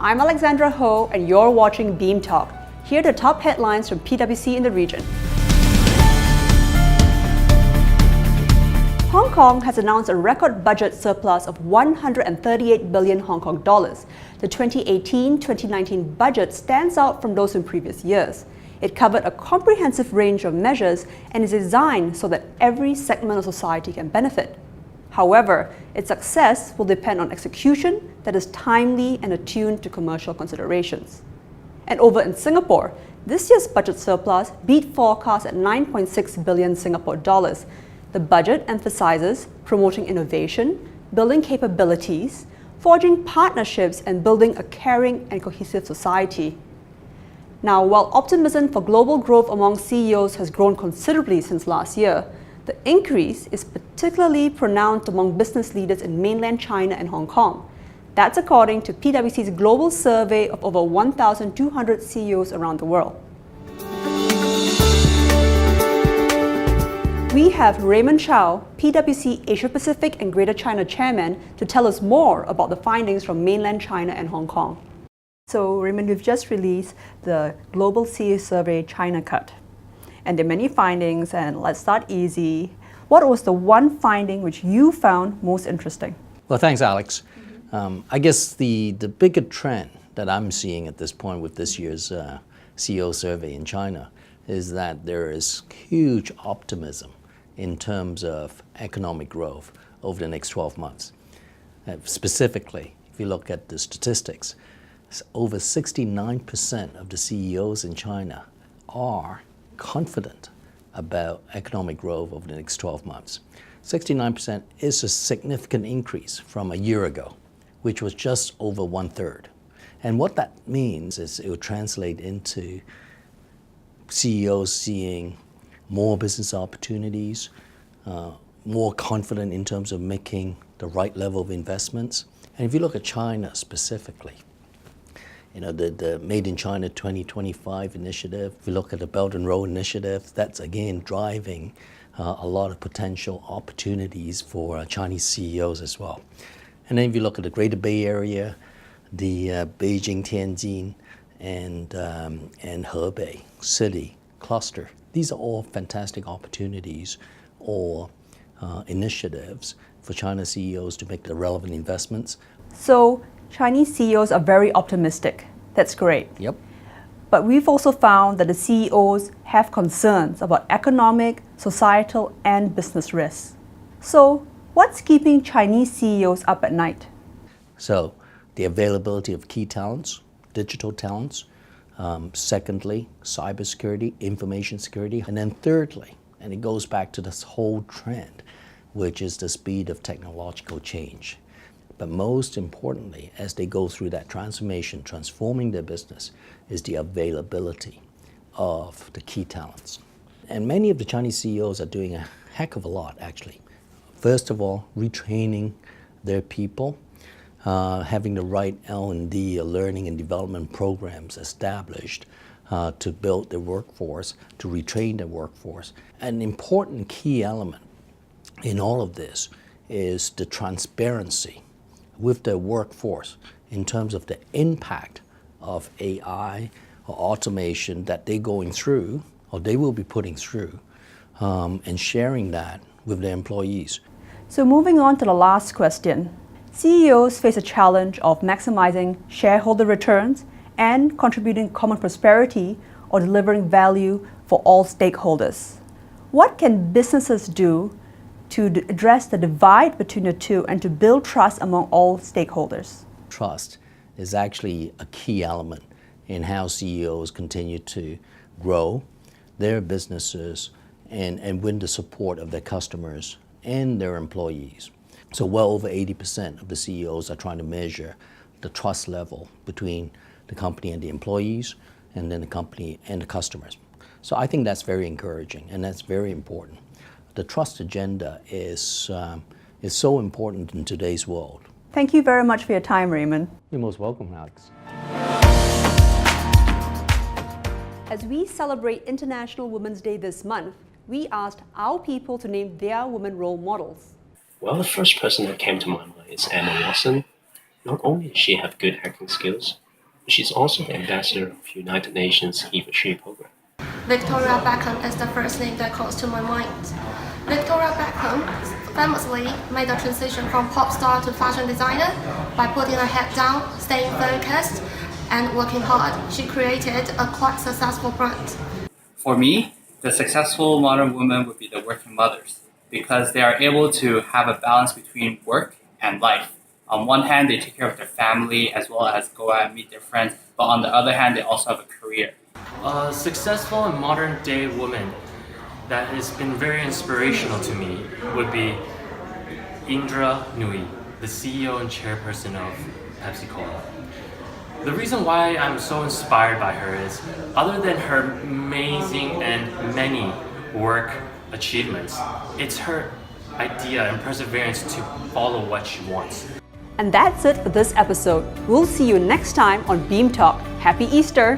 I'm Alexandra Ho, and you're watching Beam Talk. Here are the top headlines from PwC in the region. Hong Kong has announced a record budget surplus of 138 billion Hong Kong dollars. The 2018-2019 budget stands out from those in previous years. It covered a comprehensive range of measures and is designed so that every segment of society can benefit. However, its success will depend on execution that is timely and attuned to commercial considerations. And over in Singapore, this year's budget surplus beat forecasts at 9.6 billion Singapore dollars. The budget emphasizes promoting innovation, building capabilities, forging partnerships, and building a caring and cohesive society. Now, while optimism for global growth among CEOs has grown considerably since last year, the increase is particularly pronounced among business leaders in mainland China and Hong Kong. That's according to PwC's Global Survey of over 1,200 CEOs around the world. We have Raymund Chao, PwC Asia Pacific and Greater China Chairman, to tell us more about the findings from mainland China and Hong Kong. So Raymond, we've just released the Global CEO Survey China Cut. And there are many findings, and let's start easy. What was the one finding which you found most interesting? Well, thanks, Alex. I guess the bigger trend that I'm seeing at this point with this year's CEO survey in China is that there is huge optimism in terms of economic growth over the next 12 months. Specifically, if you look at the statistics, over 69% of the CEOs in China are confident about economic growth over the next 12 months. 69% is a significant increase from a year ago, which was just over 1/3. And what that means is it will translate into CEOs seeing more business opportunities, more confident in terms of making the right level of investments. And if you look at China specifically, the Made in China 2025 initiative, if you look at the Belt and Road initiative, that's again driving a lot of potential opportunities for Chinese CEOs as well. And then if you look at the Greater Bay Area, the Beijing, Tianjin, and Hebei city cluster, these are all fantastic opportunities or initiatives for China CEOs to make the relevant investments. So Chinese CEOs are very optimistic. That's great. Yep. But we've also found that the CEOs have concerns about economic, societal, and business risks. So what's keeping Chinese CEOs up at night? So the availability of key talents, digital talents. Secondly, cybersecurity, information security. And then thirdly, and it goes back to this whole trend, which is the speed of technological change. But most importantly, as they go through that transformation, transforming their business, is the availability of the key talents. And many of the Chinese CEOs are doing a heck of a lot, actually. First of all, retraining their people, having the right L&D, learning and development programs established to build their workforce, to retrain their workforce. An important key element in all of this is the transparency with their workforce in terms of the impact of AI or automation that they're going through, or they will be putting through, and sharing that with their employees. So moving on to the last question. CEOs face a challenge of maximizing shareholder returns and contributing common prosperity or delivering value for all stakeholders. What can businesses do to address the divide between the two and to build trust among all stakeholders? Trust is actually a key element in how CEOs continue to grow their businesses and win the support of their customers and their employees. So well over 80% of the CEOs are trying to measure the trust level between the company and the employees, and then the company and the customers. So I think that's very encouraging, and that's very important. The trust agenda is so important in today's world. Thank you very much for your time, Raymond. You're most welcome, Alex. As we celebrate International Women's Day this month, we asked our people to name their women role models. Well, the first person that came to my mind is Emma Watson. Not only does she have good acting skills, She's also the ambassador of United Nations He for She program. Victoria Beckham is the first name that comes to my mind. Victoria Beckham famously made the transition from pop star to fashion designer by putting her head down, staying focused, and working hard. She created a quite successful brand. For me, the successful modern women would be the working mothers because they are able to have a balance between work and life. On one hand, they take care of their family as well as go out and meet their friends, but on the other hand, they also have a career. A successful and modern day woman that has been very inspirational to me would be Indra Nooyi, the CEO and chairperson of PepsiCo. The reason why I'm so inspired by her is, other than her amazing and many work achievements, it's her idea and perseverance to follow what she wants. And that's it for this episode. We'll see you next time on Beam Talk. Happy Easter!